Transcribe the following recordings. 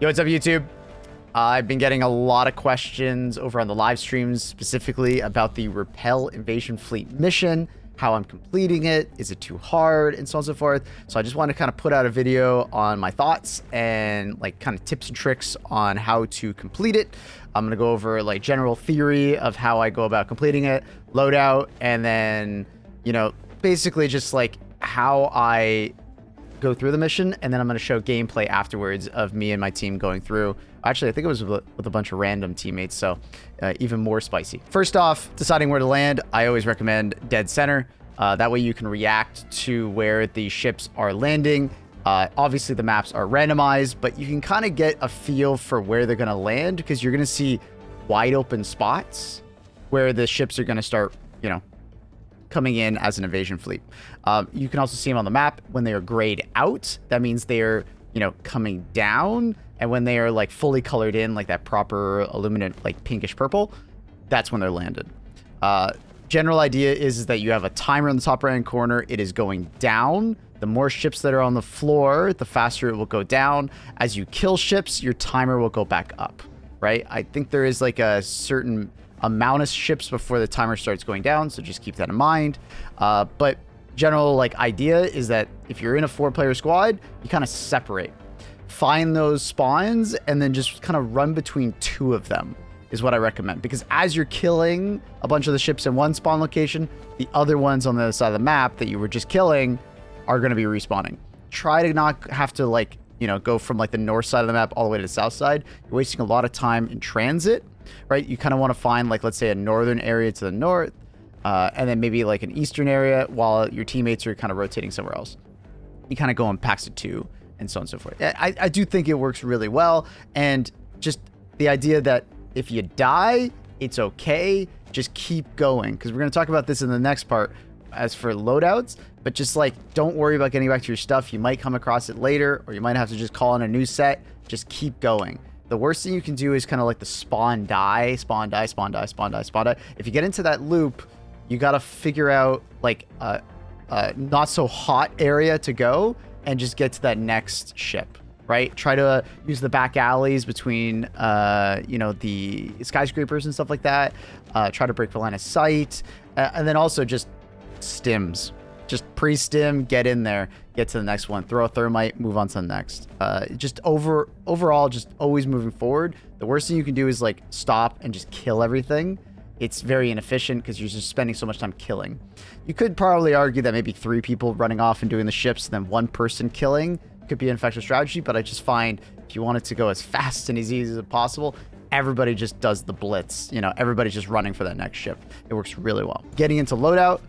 Yo, what's up, YouTube? I've been getting a lot of questions over on the live streams, specifically about the Repel Invasion Fleet mission, how I'm completing it, is it too hard, and so on and so forth. So I just want to kind of put out a video on my thoughts and like kind of tips and tricks on how to complete it. I'm going to go over like general theory of how I go about completing it, loadout, and then, you know, basically just like how I go through the mission, and then I'm going to show gameplay afterwards of me and my team going through. Actually, I think it was with a bunch of random teammates, so even more spicy. First off, deciding where to land, I always recommend dead center. That way you can react to where the ships are landing. Obviously, the maps are randomized, but you can kind of get a feel for where they're going to land, because you're going to see wide open spots where the ships are going to start, you know, coming in as an invasion fleet. You can also see them on the map when they are grayed out. That means they're, you know, coming down. And when they are like fully colored in, like that proper illuminant, like pinkish purple, that's when they're landed. General idea is that you have a timer in the top right hand corner. It is going down. The more ships that are on the floor, the faster it will go down. As you kill ships, your timer will go back up, right? I think there is like a certain amount of ships before the timer starts going down, so just keep that in mind. But general like idea is that if you're in a 4-player squad, you kind of separate, find those spawns, and then just kind of run between 2 of them is what I recommend, because as you're killing a bunch of the ships in one spawn location, the other ones on the other side of the map that you were just killing are going to be respawning. Try to not have to, like, you know, go from like the north side of the map all the way to the south side. You're wasting a lot of time in transit, right? You kind of want to find, like, let's say a northern area to the north, and then maybe like an eastern area while your teammates are kind of rotating somewhere else. You kind of go in packs of 2 and so on and so forth. I do think it works really well. And just the idea that if you die, it's okay. Just keep going, because we're going to talk about this in the next part as for loadouts. But just like, don't worry about getting back to your stuff. You might come across it later, or you might have to just call in a new set. Just keep going. The worst thing you can do is kind of like the spawn die, spawn die, spawn die, spawn die, spawn die. If you get into that loop, you got to figure out like a not so hot area to go and just get to that next ship, right? Try to use the back alleys between, you know, the skyscrapers and stuff like that. Try to break the line of sight. And then also just stims. Just pre-stim, get in there, get to the next one, throw a thermite, move on to the next. Just overall, just always moving forward. The worst thing you can do is like stop and just kill everything. It's very inefficient because you're just spending so much time killing. You could probably argue that maybe 3 people running off and doing the ships, and then 1 person killing could be an effective strategy, but I just find if you want it to go as fast and as easy as possible, everybody just does the blitz. You know, everybody's just running for that next ship. It works really well. Getting into loadout,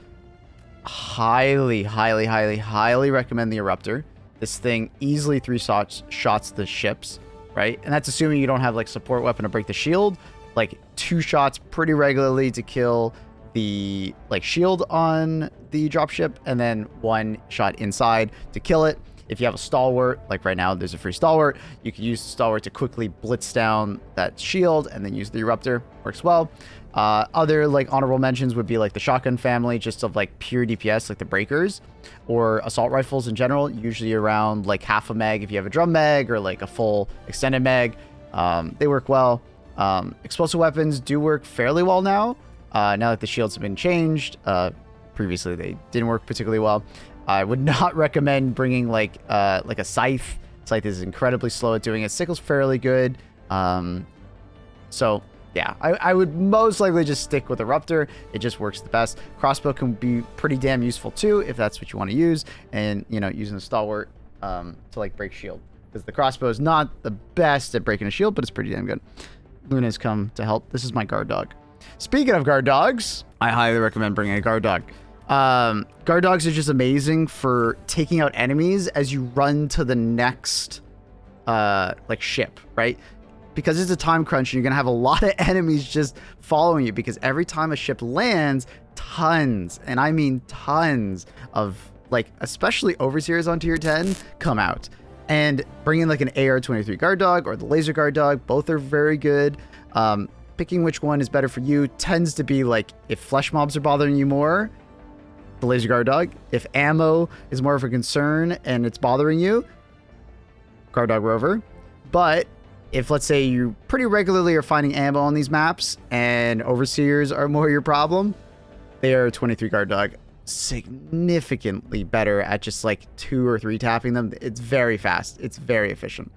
highly recommend the Eruptor. This thing easily 3 shots the ships, right? And that's assuming you don't have like support weapon to break the shield. Like 2 shots pretty regularly to kill the like shield on the dropship, and then 1 shot inside to kill it. If you have a stalwart, like right now there's a free stalwart, you can use the stalwart to quickly blitz down that shield and then use the Eruptor. Works well. Other like honorable mentions would be like the shotgun family, just of like pure DPS, like the breakers, or assault rifles in general, usually around like half a meg if you have a drum mag, or like a full extended mag. They work well. Explosive weapons do work fairly well now that the shields have been changed. Previously they didn't work particularly well. I would not recommend bringing like a scythe. Scythe is incredibly slow at doing it. Sickle's fairly good. So yeah, I would most likely just stick with Eruptor. It just works the best. Crossbow can be pretty damn useful too, if that's what you want to use. And, you know, using the stalwart to like break shield, because the crossbow is not the best at breaking a shield, but it's pretty damn good. Luna's come to help. This is my guard dog. Speaking of guard dogs, I highly recommend bringing a guard dog. Guard dogs are just amazing for taking out enemies as you run to the next like ship, right? Because it's a time crunch and you're gonna have a lot of enemies just following you, because every time a ship lands, tons, and I mean tons of like especially overseers on tier 10 come out. And bringing like an AR-23 guard dog or the laser guard dog, both are very good. Picking which one is better for you tends to be like, if flesh mobs are bothering you more, the laser guard dog. If ammo is more of a concern and it's bothering you, guard dog rover. But if let's say you pretty regularly are finding ammo on these maps and overseers are more your problem, they are 23 guard dog significantly better at just like 2 or 3 tapping them. It's very fast. It's very efficient.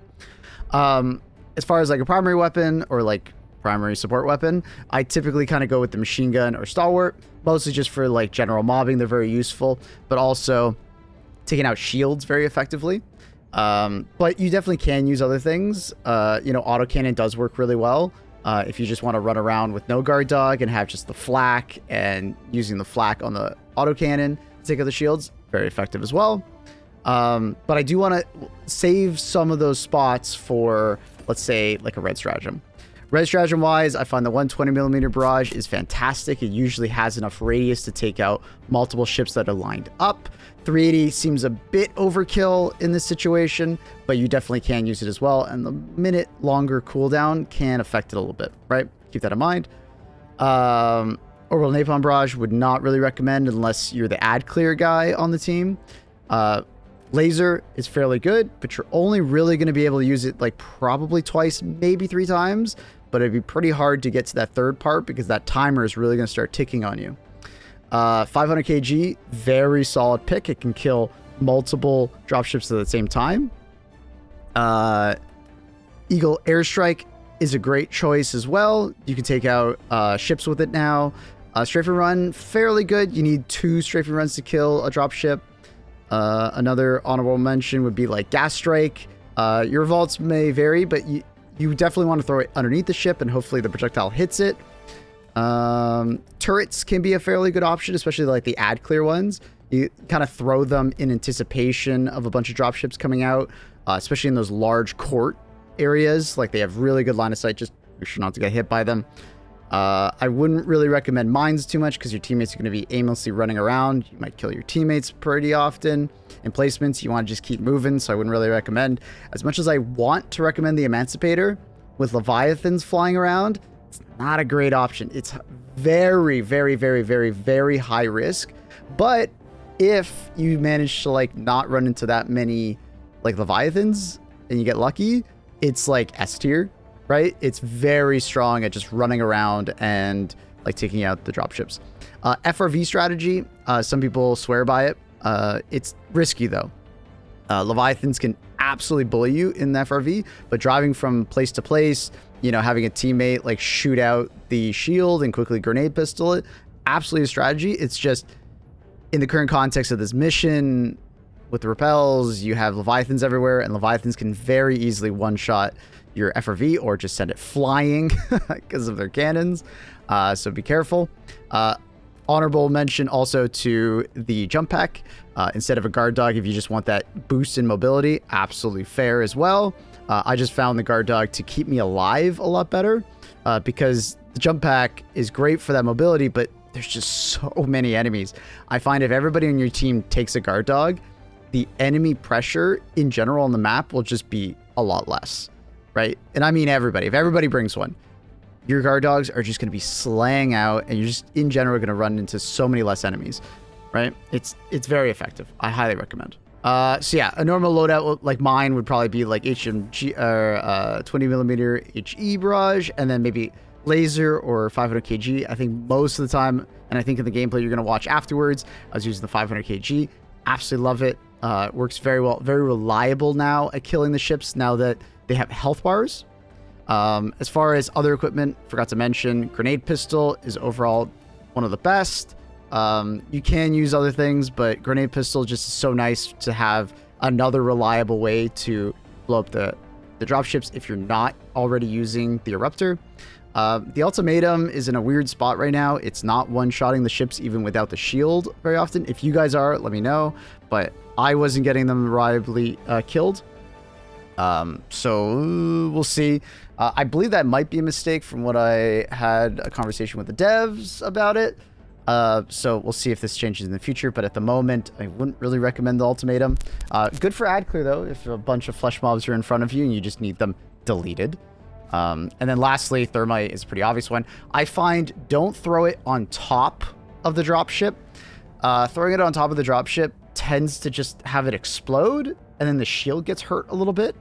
As far as like a primary weapon or like primary support weapon, I typically kind of go with the machine gun or stalwart, mostly just for like general mobbing. They're very useful, but also taking out shields very effectively. But you definitely can use other things. Autocannon does work really well. If you just want to run around with no guard dog and have just the flak and using the flak on the autocannon to take out the shields, very effective as well. But I do want to save some of those spots for, let's say, like a red stratagem. Red stratagem wise, I find the 120mm barrage is fantastic. It usually has enough radius to take out multiple ships that are lined up. 380 seems a bit overkill in this situation, but you definitely can use it as well. And the minute longer cooldown can affect it a little bit, right? Keep that in mind. Orbital napalm barrage would not really recommend unless you're the ad clear guy on the team. Laser is fairly good, but you're only really going to be able to use it like probably twice, maybe 3 times, but it'd be pretty hard to get to that third part because that timer is really going to start ticking on you. 500 kg, very solid pick. It can kill multiple dropships at the same time. Eagle airstrike is a great choice as well. You can take out ships with it now. Strafing run, fairly good. You need 2 strafing runs to kill a dropship. Another honorable mention would be like gas strike. Your vaults may vary, but you definitely want to throw it underneath the ship and hopefully the projectile hits it. Turrets can be a fairly good option, especially like the ad clear ones. You kind of throw them in anticipation of a bunch of dropships coming out, especially in those large court areas. Like they have really good line of sight, just make sure not to get hit by them. I wouldn't really recommend mines too much because your teammates are going to be aimlessly running around. You might kill your teammates pretty often. In placements, you want to just keep moving, so I wouldn't really recommend. As much as I want to recommend the Emancipator with Leviathans flying around, it's not a great option. It's very, very, very, very, very high risk. But if you manage to like not run into that many like Leviathans and you get lucky, it's like S tier. Right? It's very strong at just running around and like taking out the dropships. FRV strategy, some people swear by it. It's risky though. Leviathans can absolutely bully you in the FRV, but driving from place to place, having a teammate like shoot out the shield and quickly grenade pistol it, absolutely a strategy. It's just in the current context of this mission with the repels, you have Leviathans everywhere, and Leviathans can very easily one-shot your FRV or just send it flying because of their cannons. So be careful. Honorable mention also to the jump pack. Instead of a guard dog, if you just want that boost in mobility, absolutely fair as well. I just found the guard dog to keep me alive a lot better because the jump pack is great for that mobility, but there's just so many enemies. I find if everybody on your team takes a guard dog, the enemy pressure in general on the map will just be a lot less. Right? And I mean everybody. If everybody brings one, your guard dogs are just going to be slaying out, and you're just in general going to run into so many less enemies. Right? It's very effective. I highly recommend. So yeah, a normal loadout like mine would probably be like HMG or 20mm HE barrage, and then maybe laser or 500 kg. I think most of the time, and I think in the gameplay you're going to watch afterwards, I was using the 500 kg. Absolutely love it. It works very well. Very reliable now at killing the ships now that they have health bars. As far as other equipment, forgot to mention, grenade pistol is overall one of the best. You can use other things, but grenade pistol just is so nice to have another reliable way to blow up the dropships if you're not already using the eruptor. The ultimatum is in a weird spot right now. It's not one-shotting the ships even without the shield very often. If you guys are, let me know. But I wasn't getting them reliably killed. So we'll see. I believe that might be a mistake from what I had a conversation with the devs about it. So we'll see if this changes in the future. But at the moment, I wouldn't really recommend the ultimatum. Good for ad clear, though, if a bunch of flesh mobs are in front of you and you just need them deleted. And then lastly, thermite is a pretty obvious one. I find don't throw it on top of the dropship. Throwing it on top of the dropship tends to just have it explode, and then the shield gets hurt a little bit.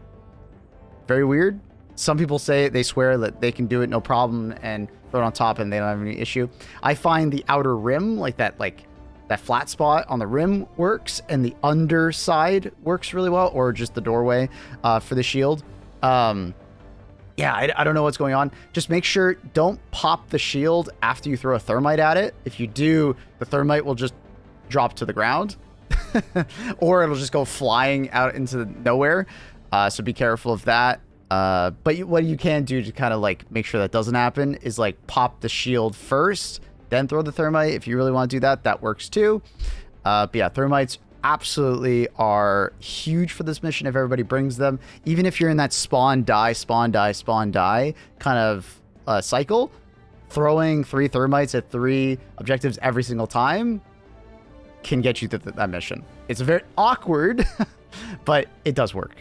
Very weird. Some people say they swear that they can do it no problem and throw it on top and they don't have any issue. I find the outer rim, like that flat spot on the rim works, and the underside works really well, or just the doorway for the shield. Yeah, I don't know what's going on. Just make sure, don't pop the shield after you throw a thermite at it. If you do, the thermite will just drop to the ground. Or it'll just go flying out into nowhere. So be careful of that. But what you can do to kind of like make sure that doesn't happen is like pop the shield first, then throw the thermite. If you really want to do that, that works too. But yeah, thermites absolutely are huge for this mission if everybody brings them. Even if you're in that spawn, die, spawn, die, spawn, die kind of cycle, throwing 3 thermites at 3 objectives every single time can get you through that mission. It's very awkward, but it does work.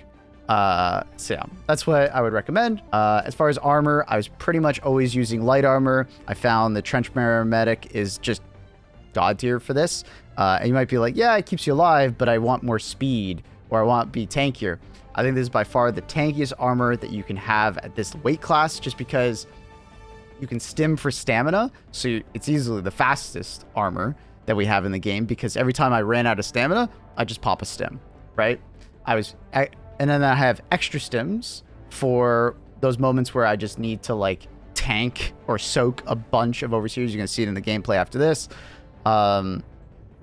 So yeah, that's what I would recommend. As far as armor, I was pretty much always using light armor. I found the Trench Medic is just god tier for this. And you might be like, yeah, it keeps you alive, but I want more speed, or I want to be tankier. I think this is by far the tankiest armor that you can have at this weight class, just because you can stim for stamina. So it's easily the fastest armor that we have in the game, because every time I ran out of stamina, I just pop a stim, right? And then I have extra stims for those moments where I just need to like tank or soak a bunch of overseers. You're going to see it in the gameplay after this.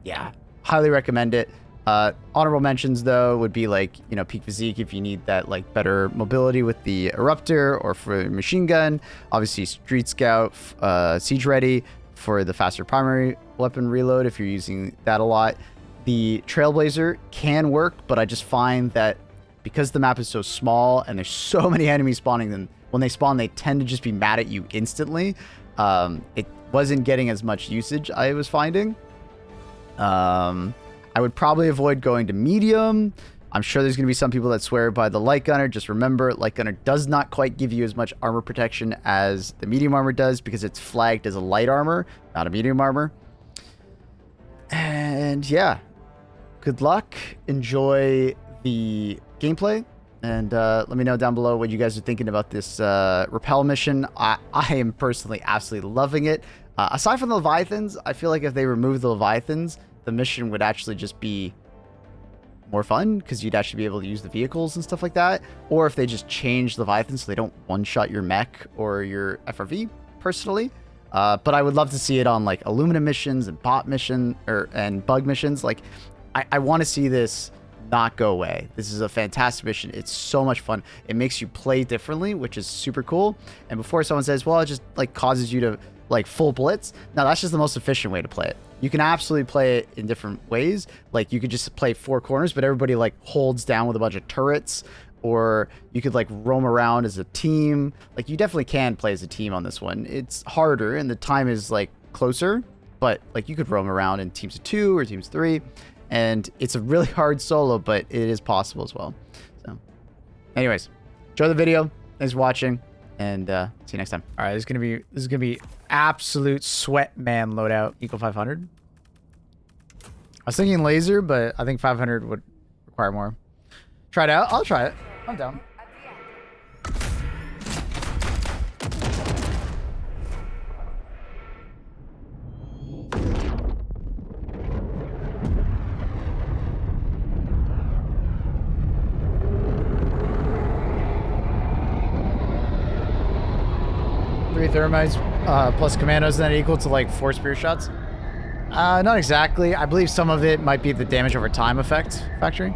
Yeah, highly recommend it. Honorable mentions though would be like, you know, peak physique if you need that like better mobility with the eruptor, or for machine gun. Obviously street scout, siege ready for the faster primary weapon reload if you're using that a lot. The trailblazer can work, but I just find that because the map is so small and there's so many enemies spawning, then when they spawn, they tend to just be mad at you instantly. It wasn't getting as much usage, I was finding. I would probably avoid going to medium. I'm sure there's going to be some people that swear by the light gunner. Just remember, light gunner does not quite give you as much armor protection as the medium armor does, because it's flagged as a light armor, not a medium armor. And yeah, good luck. Enjoy the gameplay. And let me know down below what you guys are thinking about this Repel mission. I am personally absolutely loving it. Aside from the Leviathans, I feel like if they remove the Leviathans, the mission would actually just be more fun, because you'd actually be able to use the vehicles and stuff like that. Or if they just change Leviathans so they don't one-shot your mech or your FRV, personally. But I would love to see it on like aluminum missions and bot mission and bug missions. Like, I want to see this not go away. This is a fantastic mission. It's so much fun. It makes you play differently, which is super cool. And before someone says, well, it just like causes you to like full blitz. No, that's just the most efficient way to play it. You can absolutely play it in different ways. Like you could just play 4 corners, but everybody like holds down with a bunch of turrets, or you could like roam around as a team. Like you definitely can play as a team on this one. It's harder and the time is like closer, but like you could roam around in teams of 2 or teams 3. And it's a really hard solo, but it is possible as well. So anyways, enjoy the video. Thanks for watching, and see you next time. All right, this is gonna be absolute sweat man loadout. Equal 500. I was thinking laser, but I think 500 would require more. Try it out. I'll try it. I'm down. Thermites plus commandos, then equal to like 4 spear shots? Not exactly. I believe some of it might be the damage over time effect factory.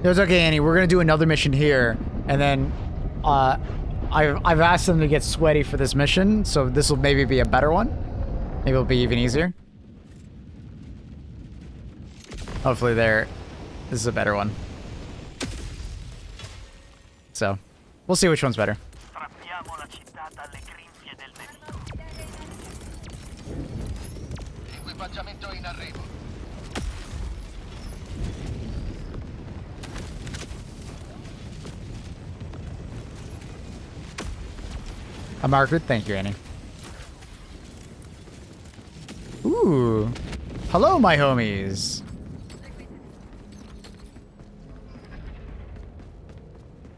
It was okay, Annie. We're gonna do another mission here, and then I've asked them to get sweaty for this mission, so this will maybe be a better one. Maybe it'll be even easier. Hopefully this is a better one. So, we'll see which one's better. A marker? Thank you, Annie. Ooh. Hello, my homies.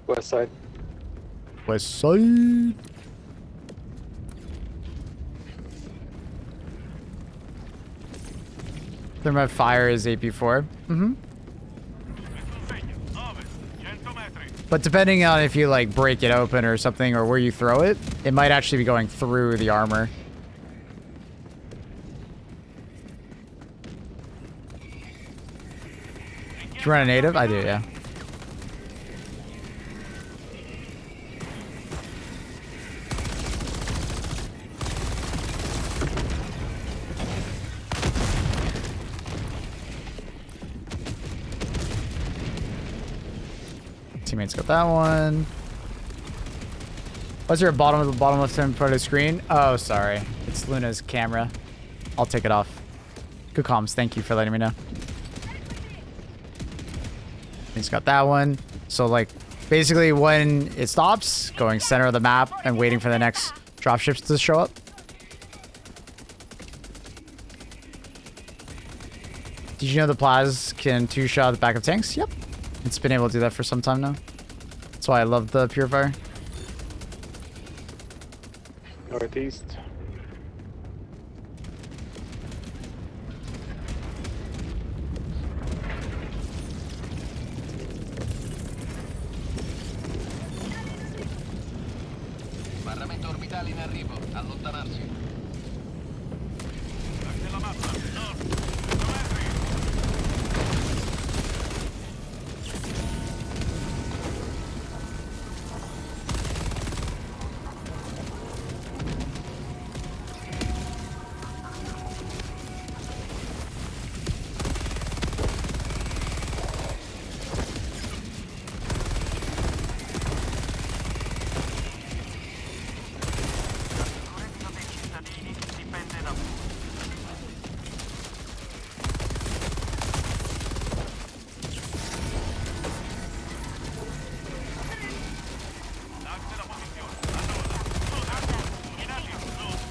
West side. West side. Thermite fire is AP4. Mm-hmm. But depending on if you like break it open or something or where you throw it, it might actually be going through the armor. Do you run a native? I do, yeah. Teammates got that one. Was there a bottom left hand part of the screen? Oh, sorry. It's Luna's camera. I'll take it off. Good comms. Thank you for letting me know. He's got that one. So, like, basically when it stops, going center of the map and waiting for the next dropships to show up. Did you know the Plaz can two-shot the back of tanks? Yep. It's been able to do that for some time now. That's why I love the Purifier. Northeast. Sbarramento orbitale in arrivo. Allontanarsi. Della mappa. Nord. 100 metri.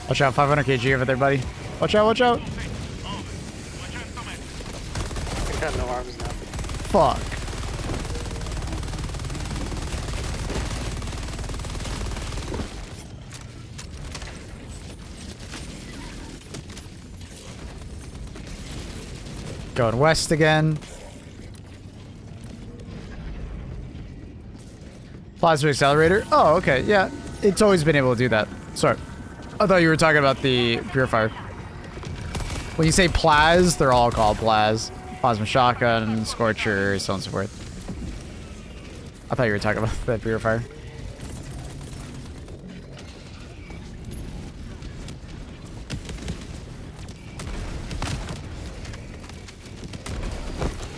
Watch out, 500 kg over there, buddy. Watch out, watch out. I got no arms now. Fuck. Going west again. Plasma accelerator. Oh, okay. Yeah. It's always been able to do that. Sorry. I thought you were talking about the Purifier. When you say Plaz, they're all called Plaz. Plasma Shotgun, Scorcher, so on and so forth. I thought you were talking about the Purifier.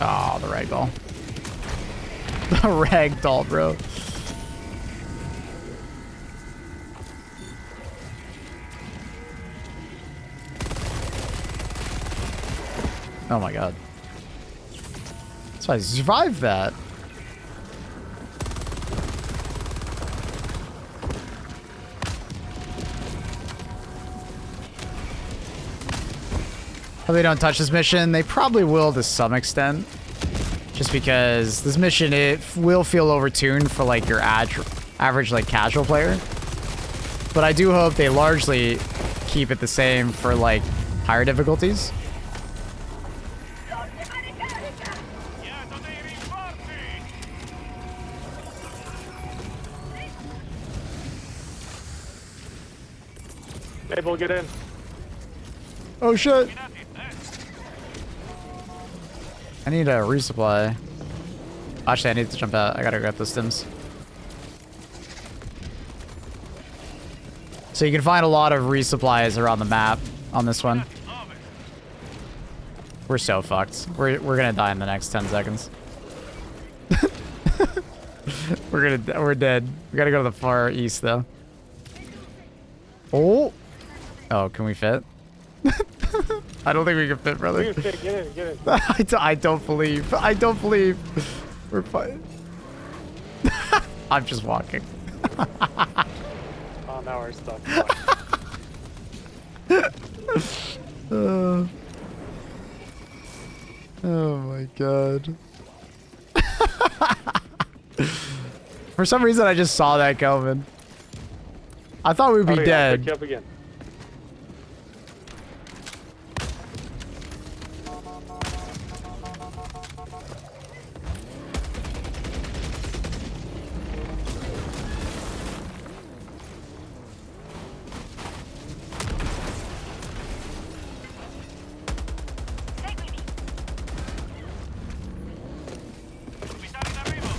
Oh, the ragdoll. The ragdoll, bro. Oh my god. So I survived that. Hope they don't touch this mission. They probably will to some extent. Just because this mission, it will feel overtuned for like your average like casual player. But I do hope they largely keep it the same for like higher difficulties. Able, get in. Oh shit. I need a resupply. Actually, I need to jump out. I gotta grab the stims. So you can find a lot of resupplies around the map on this one. We're so fucked. We're gonna die in the next 10 seconds. We're dead. We gotta go to the far east though. Oh. Oh, can we fit? I don't think we can fit, brother. We can fit. Get in, get in. I don't believe. I don't believe. We're fine. I'm just walking. Oh, now we're stuck. Oh my god. For some reason, I just saw that, Kelvin. I thought we'd be I'll dead. pick you up again. Missali in arrivo.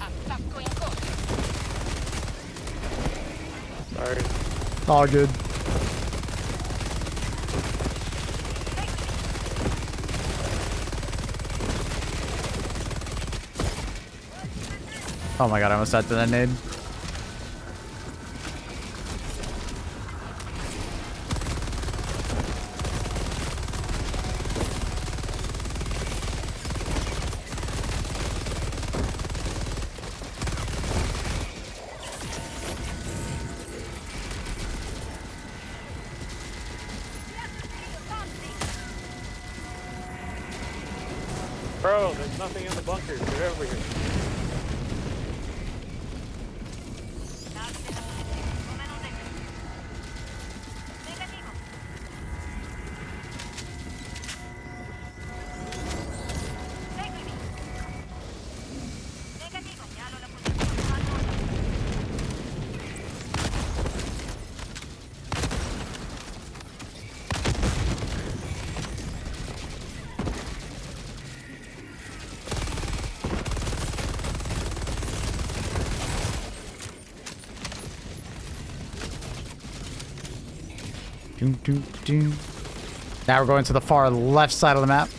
Attacco in corso. Sorry. All good. Oh my god, I almost had that nade. Bro, there's nothing in the bunker. Get over here. Doom, doom, doom. Now we're going to the far left side of the map.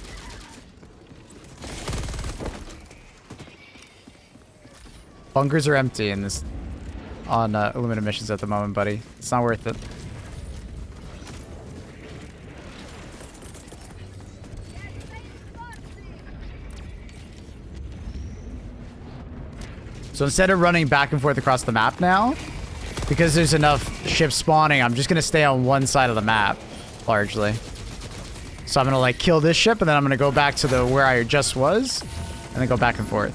Bunkers are empty in this on aluminum missions at the moment, buddy. It's not worth it. So instead of running back and forth across the map now, because there's enough ships spawning, I'm just going to stay on one side of the map, largely. So I'm going to, like, kill this ship, and then I'm going to go back to the where I just was, and then go back and forth.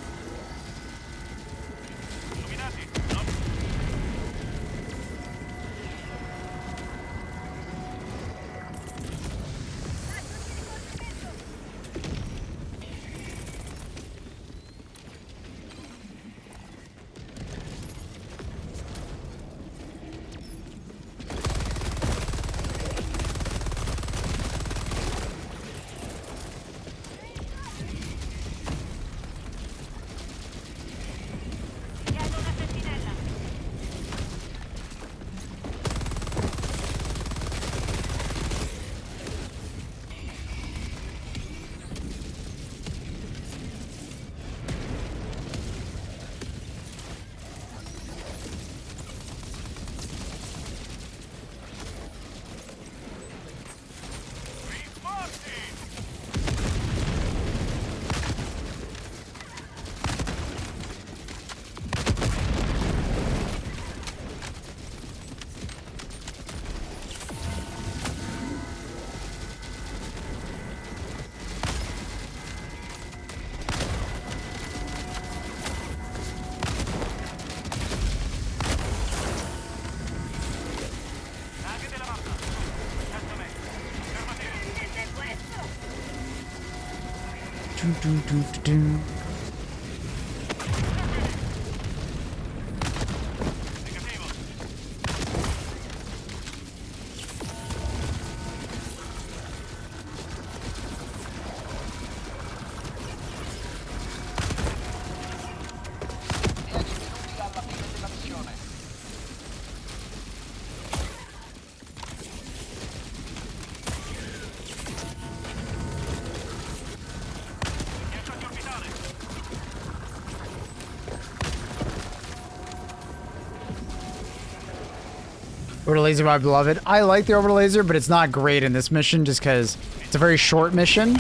Orbital laser, my beloved. I like the orbital laser, but it's not great in this mission just because it's a very short mission.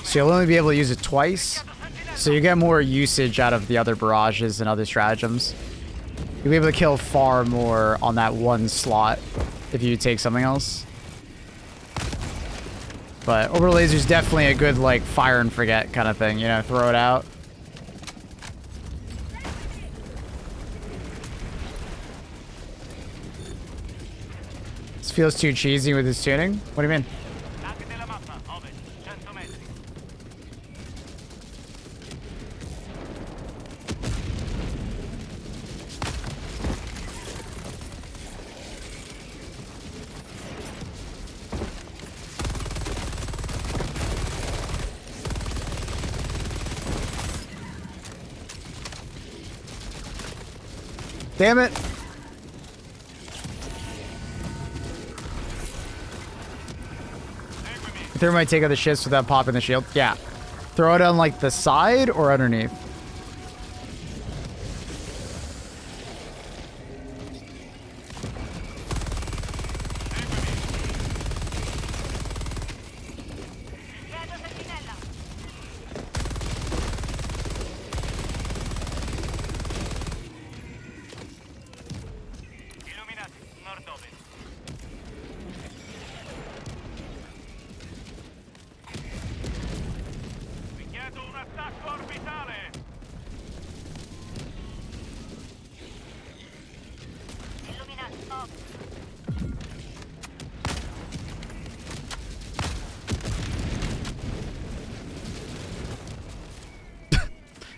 So you'll only be able to use it twice. So you get more usage out of the other barrages and other stratagems. You'll be able to kill far more on that one slot if you take something else. But orbital laser is definitely a good, like, fire and forget kind of thing, you know, throw it out. This feels too cheesy with his tuning. What do you mean? Damn it. There might take out the shits without popping the shield. Yeah. Throw it on like the side or underneath.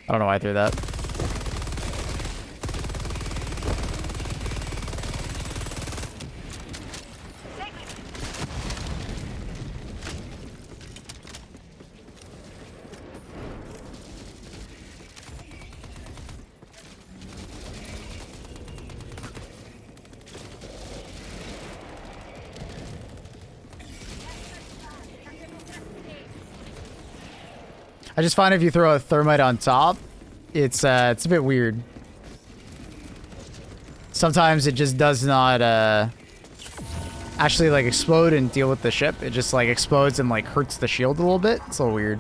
I don't know why I threw that. I just find if you throw a thermite on top, it's a bit weird. Sometimes it just does not actually like explode and deal with the ship. It just like explodes and like hurts the shield a little bit. It's a little weird.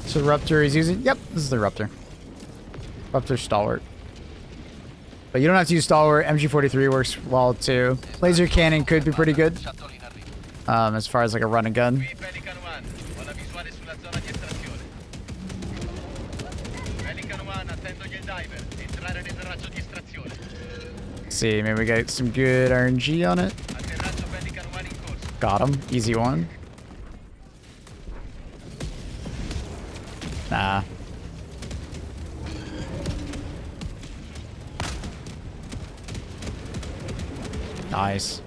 So Ruptor is using... Yep, this is the Ruptor. Ruptor Stalwart. But you don't have to use Stalwart. MG43 works well too. Laser Cannon could be pretty good. As far as like a run and gun. Let's see, maybe we got some good RNG on it. Got him. Easy one. Nah. Nice.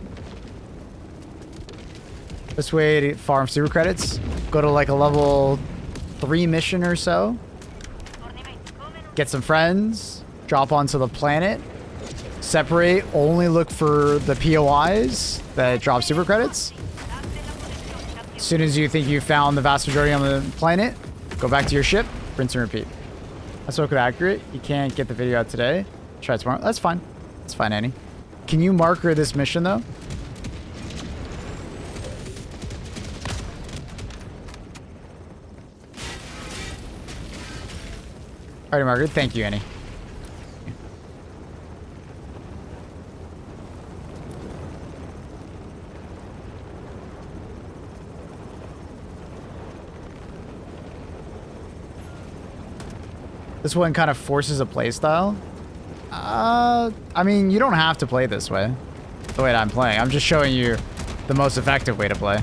This way to farm super credits. Go to like a level 3 mission or so. Get some friends. Drop onto the planet. Separate. Only look for the POIs that drop super credits. As soon as you think you found the vast majority on the planet, go back to your ship, rinse and repeat. That's okay, accurate. You can't get the video out today. Try it tomorrow. That's fine. That's fine, Annie. Can you marker this mission, though? Alrighty, Margaret. Thank you, Annie. This one kind of forces a playstyle. I mean, you don't have to play this way. The way that I'm playing. I'm just showing you the most effective way to play.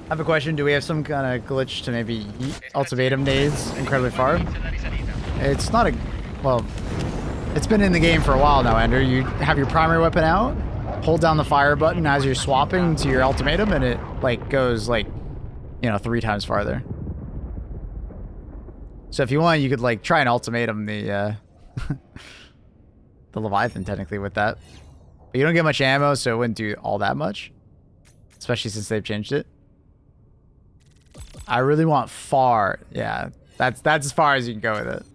I have a question. Do we have some kind of glitch to maybe yeet ultimatum nades incredibly far? It's not a... Well, it's been in the game for a while now, Ender. You have your primary weapon out, hold down the fire button as you're swapping to your ultimatum, and it, like, goes, like, you know, 3 times farther. So if you want, you could like try and ultimatum the the Leviathan technically with that. But you don't get much ammo, so it wouldn't do all that much. Especially since they've changed it. I really want far. Yeah, that's as far as you can go with it.